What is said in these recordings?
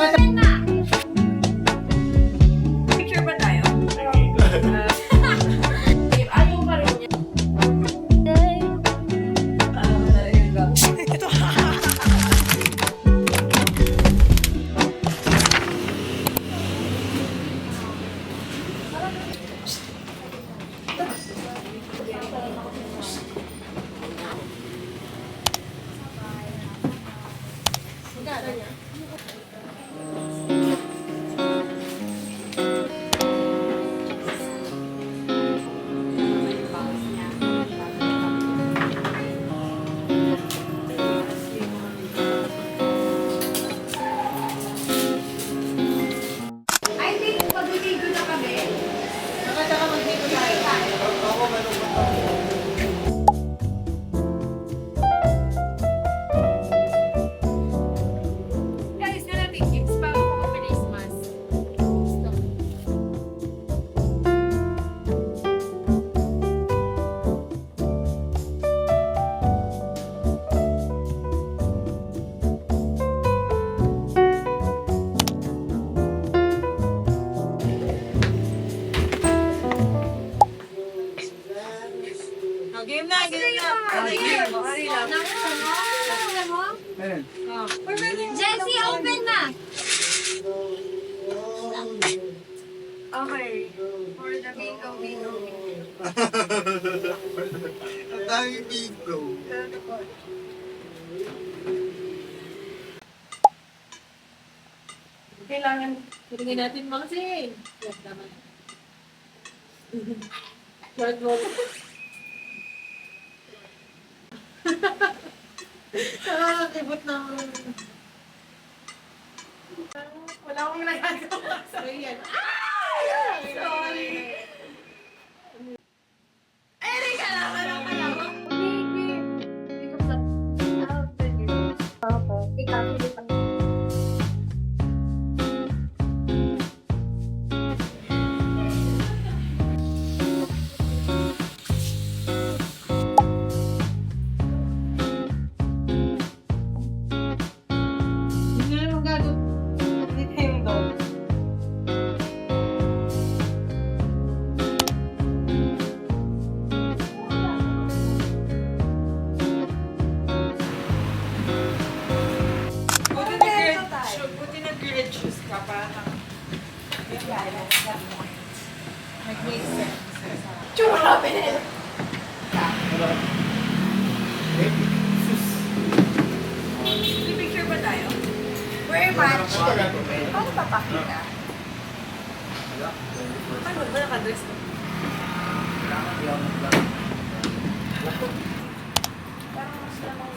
Open na! Picture ba tayo? Ayaw pa rin niya. I think mag-video na kami. Nakataka mag-video tayo. Guys, na natin tips para makapabilis mas. Game na, game na. Jessie, open na! Okay. For the bingo, bingo. Ang daming bingo. Kailangan, turingin natin mga kasi. Yes, naman. Short roll. Nakakakibot ng... Wala akong nagagawa. Sorry yan. Sorry. Erika na! Hindi naman gagawin. Hindi tayo daw. Buti nag-grilled cheese ka para nag-make sense. Chura, pinil! Picture ba tayo? Very much. Paano papakita? Paano ba nakadress mo? Parang mas lamang.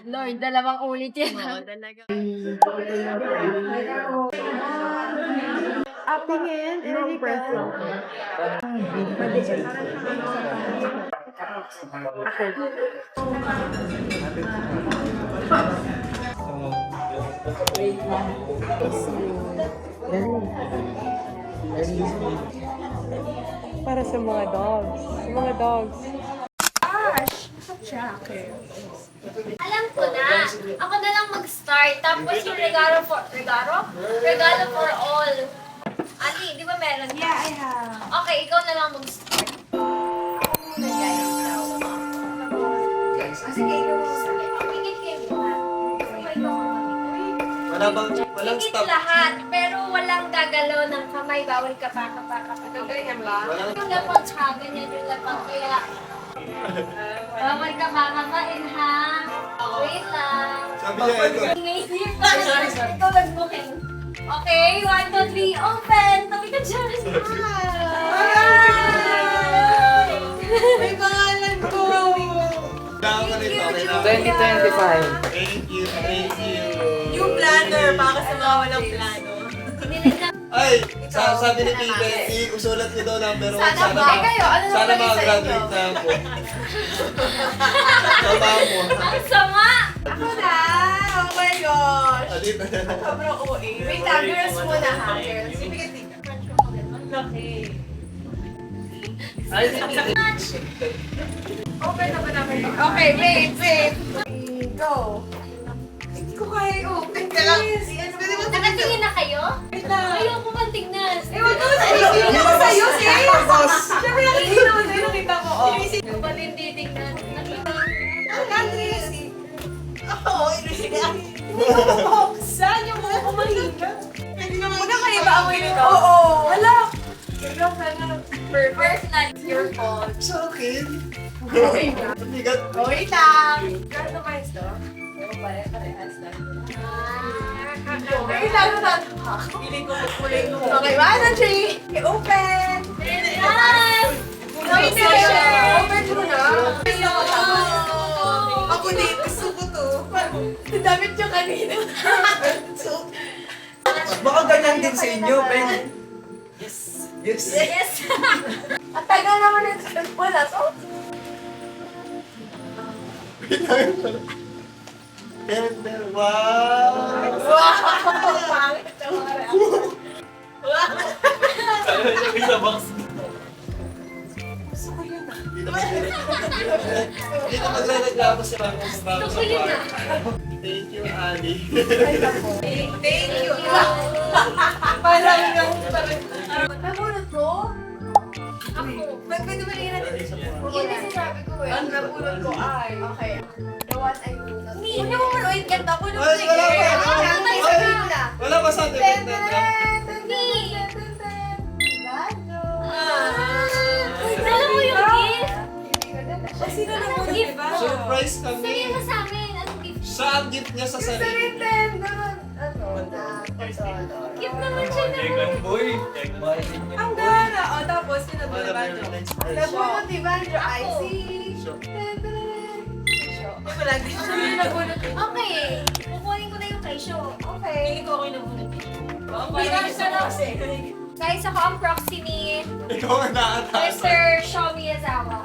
Lord, dalawang ulit yan. Oo, talaga. Tingin, Erika. Para sa mga dogs. Sa mga dogs. Alam ko na. Ako na lang mag-start. Tapos yung regalo for all. Ali, di ba meron? Yeah, I have. Okay, ikaw na lang mag-start. Sige, ikaw mag-start. Pigit kayo lahat. Ikaw ang Walang Pigit stop. lahat, pero walang gagalaw ng kamay. Bawal ka pa. Ganyan ba? Yung lapang tsaka, ganyan yung lapang. Kaya, bawal ka makakain ha. Wait lang. Sabi niya ito. Ngayon, ikaw nag-booking. Okay, 1, 2, 3, open! Tabi ka dyan! May pangalan ko! Kailangan ka nito. 2025. Thank you, thank you. Yung planner, baka sa mga walang plano. Ay, sabi ni Pibe, iusulat niyo daw number 1. Sana ba? Eh, kayo, ano sana naman sa makagraduate na ako. Sama mo. Ang sama! Ako na! Oh my gosh! Alita na. Sobrang OA. Wait lang, girls muna ha, girls. Ibigay tika. Ang laki. Open na ba namin ito? Okay, wait. Go. Hindi ko kaya i-open. Pwede mo Nakatingin na kayo? Wait lang. Ayoko man tingnan. Wag mo sa isip niya ko sa'yo, sis! Siyempre nakikita mo sa'yo, nakita ko. Inisip ko pa din titignan. Nakita ko. Ang Andres! Oo, inisip niya. Hindi ko mabuksan yung mga kumahiga. Hindi naman. Una kayo ba amoy nito? Oo. Hala! Perfect. It's your fault. It's okay. Okay na. Bigat. Wait lang. Customize to? Oo, parehas lang. Wait lang na Piling ko kulay ko. Okay, 1, 2, 3. Open! Yes! Wait na! Open mo na. Ako din, gusto ko to. Damit yung kanina. Baka ganyan din sa inyo, Ben. Yes. Yes! Ang tagal naman ng wala. So, Tender. Wow. pangit ang mga Dito magre-reklamo sila kung bago Gusto sa ko yun bar. ah. Thank you, Ali. Thank you. Parang nabunod ko? Ako. Pwede ba rin natin? Yun kasi sabi ko eh. Ang nabunod ko ay, okay. The one I bunod. Hindi. Huwag niyo mamunuin ganda ko nung Ay, sige. wala pa. Ay, sabihin mo na. Wala ba sa atin? Ten, Tender? ten, ten, Hindi. ten, ten. Gado. Alam mo yung gift? Sino nabunod, Gift diba? mo. Surprise Sabihin kami. mo sa amin. Anong gift? Saan gift niya sa Yung sarili? Nintendo. Ano? Na, console. Gift naman siya naman. Ang gana. O, tapos yung nabunod Wala ba? ba yung next person? Nabunod, diba? Your Ako. IC. Sure. Ten, ten, ten. Ito lang. Sino nabunod? Okay. Kukunin ko na yung kay Sho. Okay. Ko ako yung nabunod. Bilang siya na kasi. Guys, ako ang proxy ni Ikaw ang nakataas. Mr. Sho Miyazawa.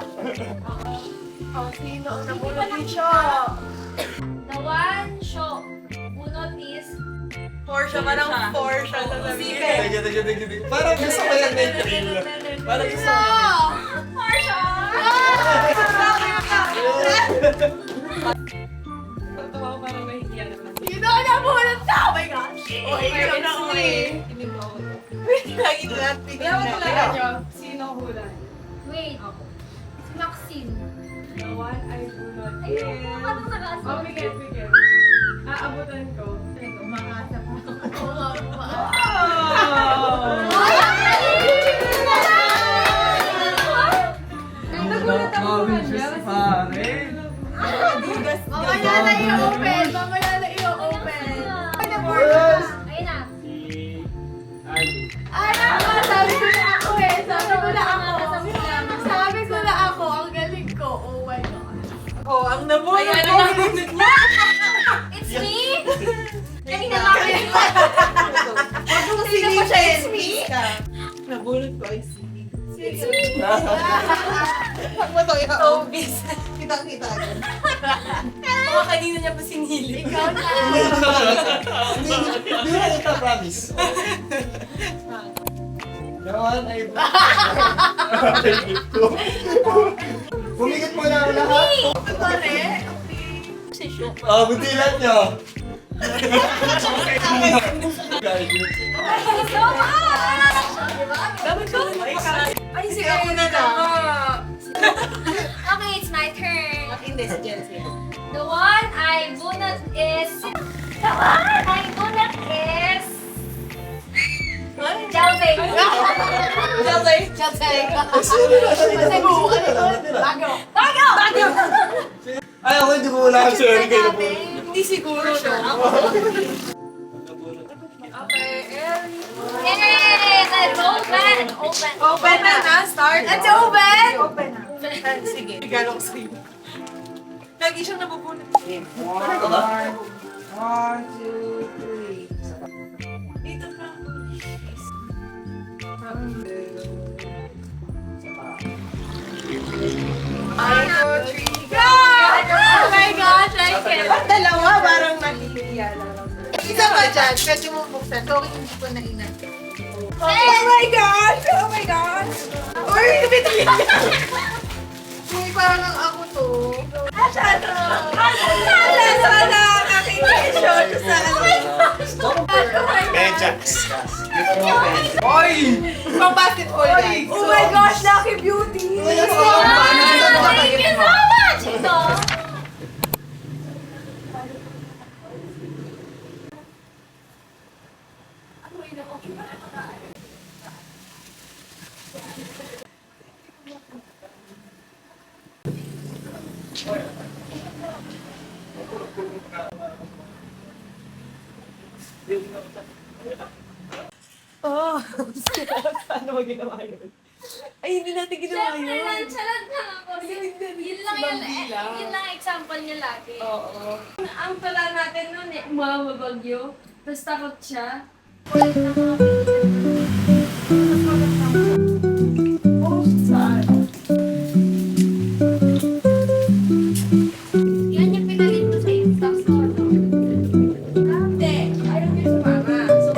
Oh, sino ang nabunod ni Sho? The one Sho bunot is Porsche ka ng Porsche. Thank you. Parang gusto ko yung name trail. Parang gusto ko. Porsche! Sino ang nabunod ka? Oh my gosh. Okay, meron ako eh. Lagi na natin. Sino hula? Wait. Si Maxine. The one I bunod Ayun, anong nakaasa? Oh, bigyan. Aabutan ko. Umaasa pa. Nagulat ako sa kanya. Mamaya na i-open. Mamaya na i-open. Ano po? Ayun na. Ay, ako! Sabi ko na ako eh. Sabi ko na ako. Ang galing ko. Oh my God. Oh, ang nabunod ko. It's me! Kanina lang ako yung Huwag mong silipin. It's me. Nabunod ko ay si It's me! Huwag mo to i-obis. Kitang-kita agad. Baka kanina niya pa sinili. Ikaw na. Hindi mo ito, promise. Naman ay... Bumigit mo na ang lahat. Pare. Buntilan niyo. Dapat ko ay, si ako na lang. Okay, it's my turn. Hindi, si Jency. The one I bunot is... The one I bunot is... Jalving. Chelsea. Sino na siya Cebu. Ano ito? nila? Bago. Bago! Ay, ako hindi ko wala si Erika. Hindi siguro siya. Okay, Eri. Yay! Let's open! Open! Open na. Start. Let's open! Open na. Sige. Regalo ko sa'yo. Lagi siyang nabubunot. Ito ba? 1, 2, 3. Dito pa. One, two, three, go! Oh my gosh, I can't. Ba't dalawa? Parang nahihiya lang. Isa ba dyan? Pwede mo buksan. So, hindi ko na ina. Oh my gosh! Oh my gosh! Uy, bitin! Uy, parang ako to. Masyado! Sana nakikishot sa Benjax. Oy! pang basketball guys. Oh my gosh, Lucky Beauty! Thank Thank you so much! Ito. Oh, paano mo ginawa yun? Ay, hindi natin ginawa Siyempre yun. lang, charot lang ako. Yun lang example niya lagi. Oo. Ang pala natin nun eh, umamabagyo. Tapos takot siya. Yan yung pinalin mo sa Insta story. Hindi. Ayaw niya sumama. So,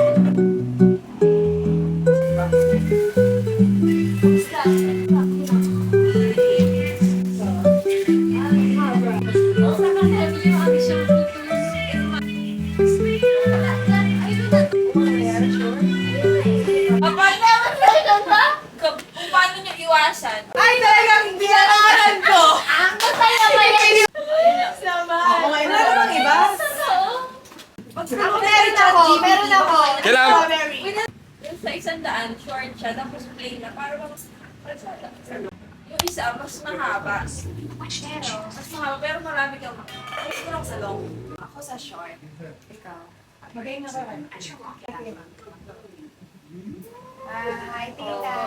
Kung paano niya iwasan. Ay, talagang binangalan ko! Sama! Okay, wala namang iba. Ako meron ako. Kailangan- Strawberry. Sa 100, short siya, tapos plain na, para mas yung isa, mas mahaba. Mas mahaba, pero marami kang gusto ko lang sa long. Ako sa short. Ikaw. Magay na ka rin. Hi, tita.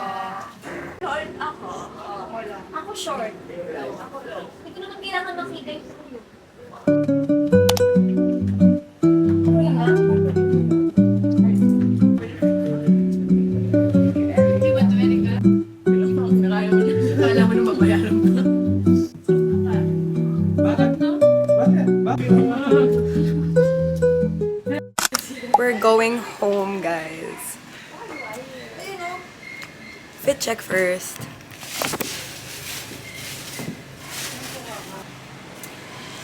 Short ako. Ako short. Ako long. Hindi ko naman kailangan makita yung ulo. We're going home, guys. Fit check first.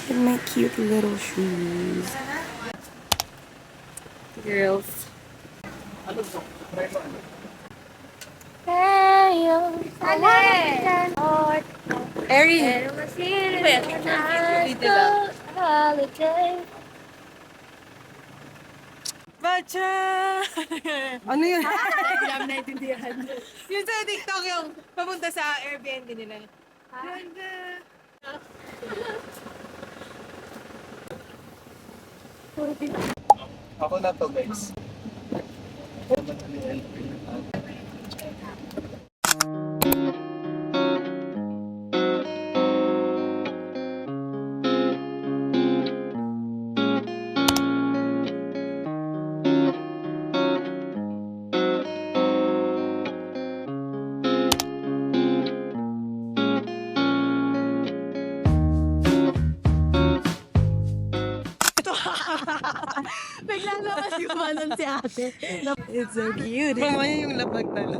And my cute little shoes. Girls. Erin! Bacha! Ano yun? Yun sa TikTok yung papunta sa Airbnb nila. Ganda! Ako na to, guys. Biglang naman si Manon si ate. It's so cute. Mamaya yung lapag tala.